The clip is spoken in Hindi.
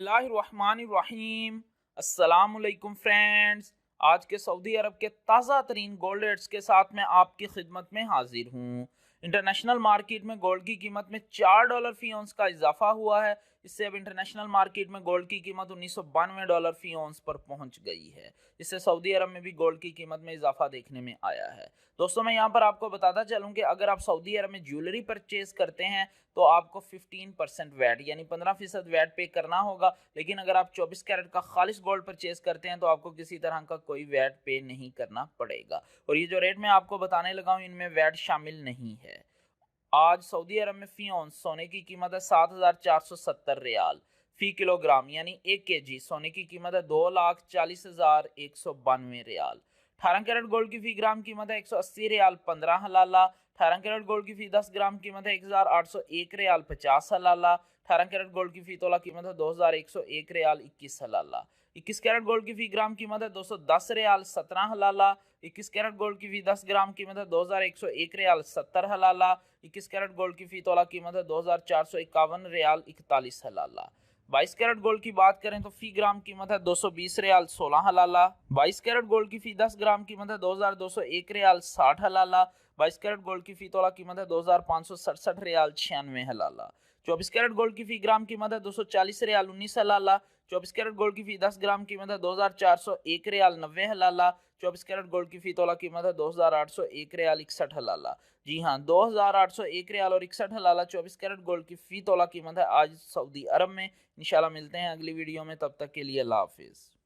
बिस्मिल्लाहिर्रहमानिर्रहीम। अस्सलामुअलैकुम फ्रेंड्स, आज के सऊदी अरब के ताज़ा तरीन गोल्ड रेट्स के साथ मैं आपकी खिदमत में हाजिर हूँ। इंटरनेशनल मार्केट में गोल्ड की कीमत में $4 फी औंस का इजाफा हुआ है। इससे अब इंटरनेशनल मार्केट में गोल्ड की कीमत $1992 फी औंस पर पहुंच गई है। इससे सऊदी अरब में भी गोल्ड की कीमत में इजाफा देखने में आया है। दोस्तों, मैं यहाँ पर आपको बताता चलूँ कि अगर आप सऊदी अरब में ज्वेलरी परचेज करते हैं तो आपको 15% वैट यानी 15% वैट पे करना होगा। लेकिन अगर आप 24 कैरेट का खालिश गोल्ड परचेज करते हैं तो आपको किसी तरह का कोई वैट पे नहीं करना पड़ेगा। और ये जो रेट मैं आपको बताने लगा हूँ इनमें वैट शामिल नहीं है। आज सऊदी अरब में फी औंस सोने की कीमत है 7,470 रियाल फी किलोग्राम, यानी 1 kg सोने की कीमत है 2,40,192 रियाल। 18 कैरेट गोल्ड की फी ग्राम कीमत है 180 रियाल 15 हलाला। 18 कैरेट गोल्ड की फी 10 ग्राम कीमत है 1,801 रियाल 50 हलाला। 18 कैरेट गोल्ड की फी तोला कीमत है 2,101 रियाल 21 हलाला। 21 कैरेट गोल्ड की फी ग्राम कीमत है 210 रियाल 17 हलाला। 21 कैरेट गोल्ड की फी 10 ग्राम कीमत है 2,101 रियाल 70 हलाला। 21 कैरेट गोल्ड की फी तोला कीमत है 2,451 रियाल 41 हलाला। 22 कैरेट गोल्ड की बात करें तो फी ग्राम कीमत है 220 रियाल 16 हलाला। 22 कैरेट गोल्ड की फी 10 ग्राम कीमत है 2,201 रियाल 60 हलाला। 22 कैरेट गोल्ड की फी तोला कीमत है 2,567 रियाल 96 हलाला। 24 कैरेट गोल्ड की फी ग्राम कीमत है 240 रियाल 19 हलाला। 24 कैरेट गोल्ड की फी 10 ग्राम कीमत है 2,401 रियाल 90 हलाला। 24 कैरेट गोल्ड की फी तोला कीमत है 2,801 रियाल 61 हलाला। जी हाँ, 2,801 रियाल और 61 हलाला 24 कैरेट गोल्ड की फी तोला कीमत है आज सऊदी अरब में। इंशाल्लाह मिलते हैं अगली वीडियो में, तब तक के लिए अल्लाह हाफिज़।